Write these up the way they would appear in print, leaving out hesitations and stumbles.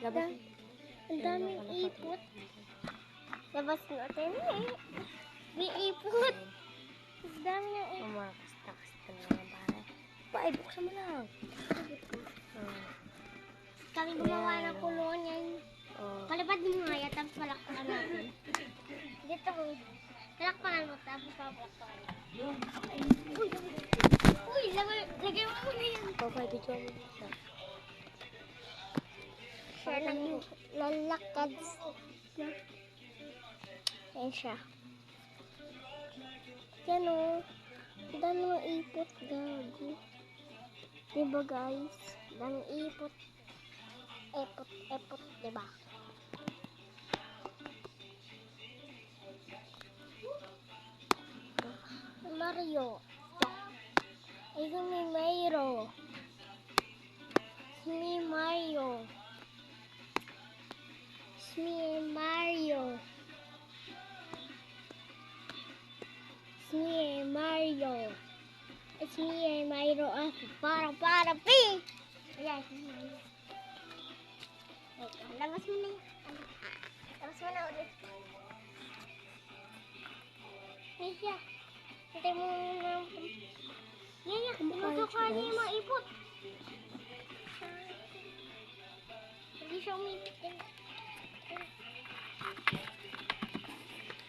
Labas. Ang daming ipot. Labas natin eh. May ipot. Ang dami ng ipot. Mamakas-takas ka naman pare. Ba, buksan mo lang. Kami gumawa ng kulungan yan. Palipad mo nga yan, tapos palakpakan natin. Dito mo. Palakpakan mo, tapos palakpakan. Uy, lagay mo muna yan. Pwede dyan mo siya. Siya naglalakad. Yan siya. Yan o. Ang dami ng ipot, gago. Diba guys? Ang daming ipot. Epot, diba? Mario. Ay, may Mario. Si Mario. Si Mario. Si Mario. It's me and Mario. Para, pi! Ayan, si Mario. Wait, labas mo na yun. Labas mo na ulit. Hey, siya. Hintay mo na. Yan, tinutukan niya yung mga ipot. Hindi siya umipit.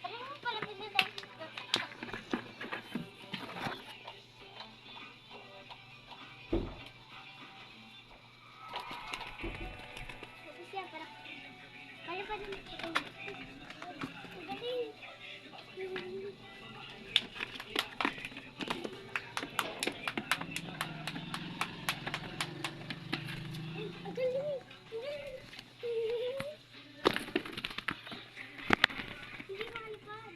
Ano mo pala pinatay? Sabi siya, parang pa naman ito. Ang galing. Ang galing. Hindi makalipad.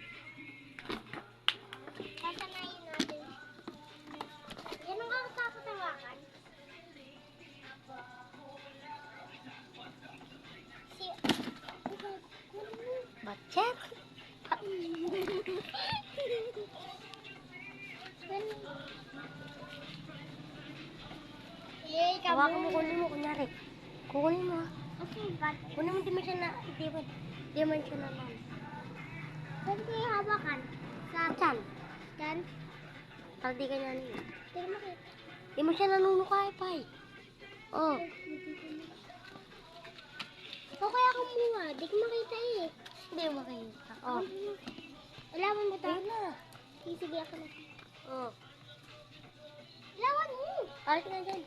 Sasanayin natin. Yan ang kakatakot hawakan. Bacet. Yay, Hawakan mo, kunin mo, kunyari. Kukunin mo ha. Okay, but Kunin mo, di man siya na lang. saan kayo hawakan? Sa Saan? Yan. Para di ka nyanin. Tignan mo kayo. Di mo siya nanunukay, pay. Oh. Okay ako muna. Di ko makita eh. Hindi mo makita. Oh. Alawan mo ta? Ayun na. Sige ako na. Oh. Alawan mo! Alis na dyan.